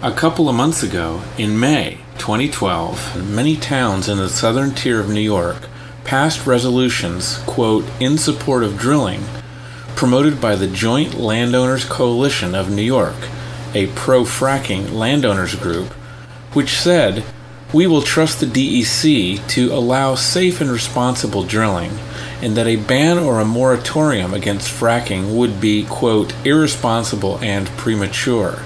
A couple of months ago, in May 2012, many towns in the southern tier of New York passed resolutions, quote, in support of drilling, promoted by the Joint Landowners Coalition of New York, a pro-fracking landowners group, which said, "We will trust the DEC to allow safe and responsible drilling, and that a ban or a moratorium against fracking would be, quote, irresponsible and premature."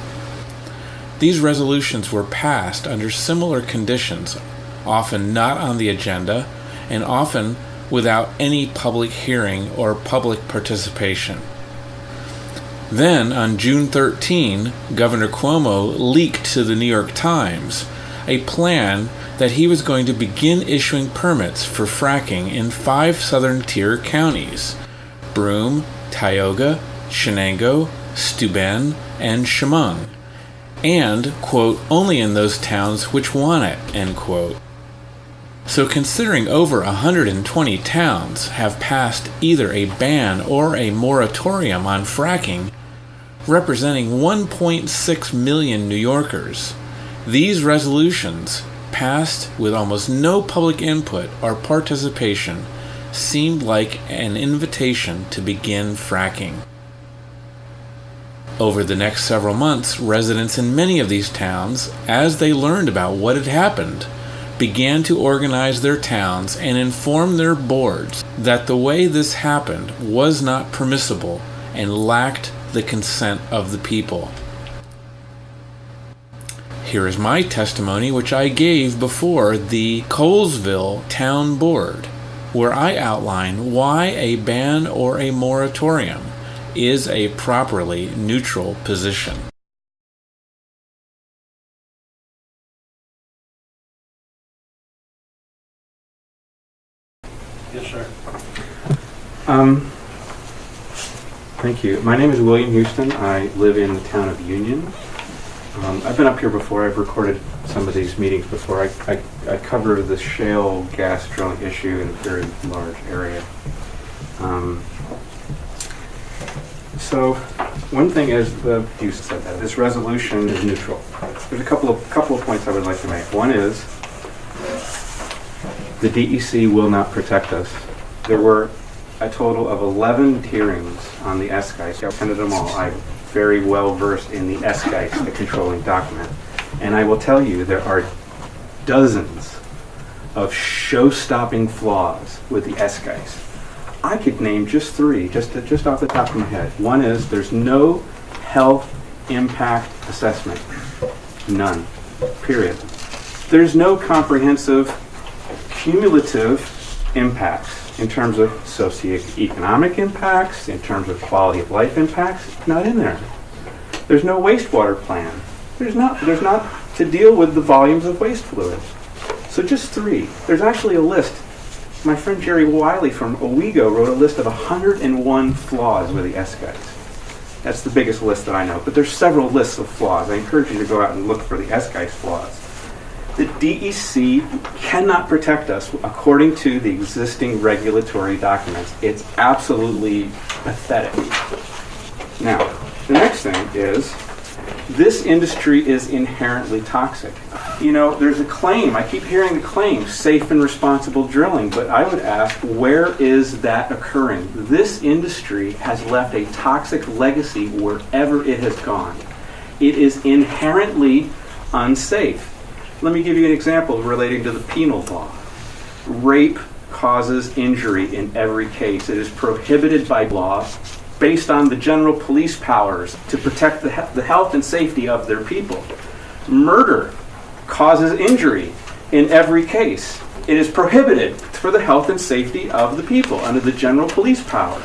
These resolutions were passed under similar conditions, often not on the agenda, and often without any public hearing or public participation. Then, on June 13, Governor Cuomo leaked to the New York Times a plan that he was going to begin issuing permits for fracking in 5 southern tier counties: Broome, Tioga, Shenango, Steuben, and Chemung, and, quote, only in those towns which want it, end quote. So considering over 120 towns have passed either a ban or a moratorium on fracking, representing 1.6 million New Yorkers, these resolutions, passed with almost no public input or participation, seemed like an invitation to begin fracking. Over the next several months, residents in many of these towns, as they learned about what had happened, began to organize their towns and inform their boards that the way this happened was not permissible and lacked the consent of the people. Here is my testimony, which I gave before the Colesville Town Board, where I outline why a ban or a moratorium is a properly neutral position. Yes, sir. Thank you. My name is William Huston. I live in the town of Union. I've been up here before. I've recorded some of these meetings before. I cover the shale gas drilling issue in a very large area. So one thing is, you said that this resolution is neutral. There's a couple of points I would like to make. One is the DEC will not protect us. There were a total of 11 hearings on the SGICE. I've attended them all. I'm very well versed in the SGICE, the controlling document. And I will tell you, there are dozens of show-stopping flaws with the SGICE. I could name just 3, just off the top of my head. One is there's no health impact assessment. None. Period. There's no comprehensive cumulative impacts in terms of socioeconomic impacts, in terms of quality of life impacts. Not in there. There's no wastewater plan. There's not to deal with the volumes of waste fluid. So just 3. There's actually a list. My friend Jerry Wiley from Owego wrote a list of 101 flaws with the SGICE. That's the biggest list that I know, but there's several lists of flaws. I encourage you to go out and look for the SGICE flaws. The DEC cannot protect us according to the existing regulatory documents. It's absolutely pathetic. Now, the next thing is, this industry is inherently toxic. You know, there's a claim, I keep hearing the claim, safe and responsible drilling, but I would ask, where is that occurring? This industry has left a toxic legacy wherever it has gone. It is inherently unsafe. Let me give you an example relating to the penal law. Rape causes injury in every case. It is prohibited by law based on the general police powers to protect the health and safety of their people. Murder causes injury in every case. It is prohibited for the health and safety of the people under the general police powers.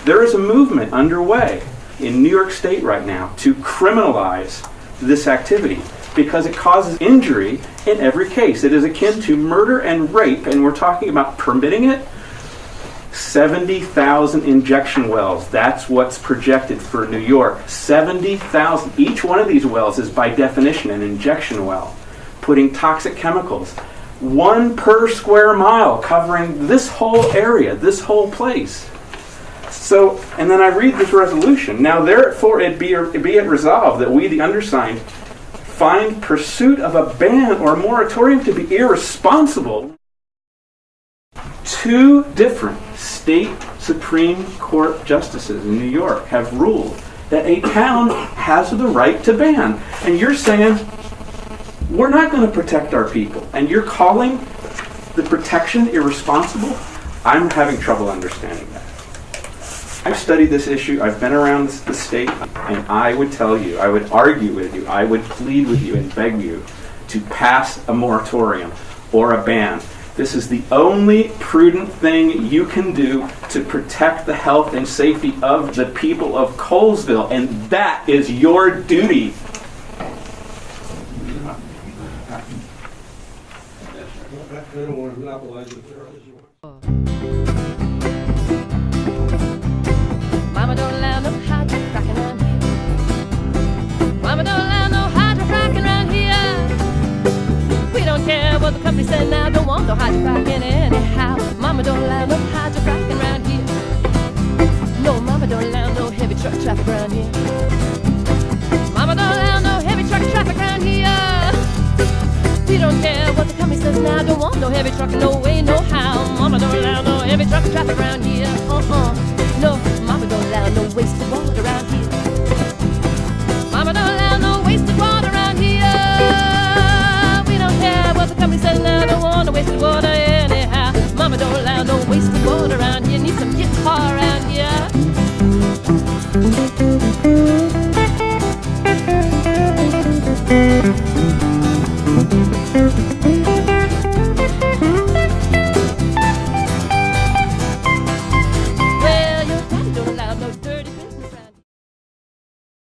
There is a movement underway in New York State right now to criminalize this activity because it causes injury in every case. It is akin to murder and rape, and we're talking about permitting it. 70,000 injection wells. That's what's projected for New York. 70,000. Each one of these wells is by definition an injection well, putting toxic chemicals. 1 per square mile, covering this whole area, this whole place. So, and then I read this resolution. Now therefore it be it resolved that we, the undersigned, find pursuit of a ban or a moratorium to be irresponsible. Two different state Supreme Court justices in New York have ruled that a town has the right to ban. And you're saying, we're not going to protect our people. And you're calling the protection irresponsible? I'm having trouble understanding that. I've studied this issue, I've been around the state, and I would tell you, I would argue with you, I would plead with you and beg you to pass a moratorium or a ban. This is the only prudent thing you can do to protect the health and safety of the people of Colesville, and that is your duty. I don't want to monopolize it. Mama don't allow no hydro fracking around here. Mama don't allow no hydro fracking around here. We don't care what the company said now, don't want no hydro fracking anyhow. Mama don't allow no hydro fracking around here. No, mama don't allow no heavy truck traffic around here. Mama don't allow no heavy truck traffic around here. We don't care what the company says now, don't want no heavy truck, no way, no how. Mama don't allow no heavy truck traffic around here.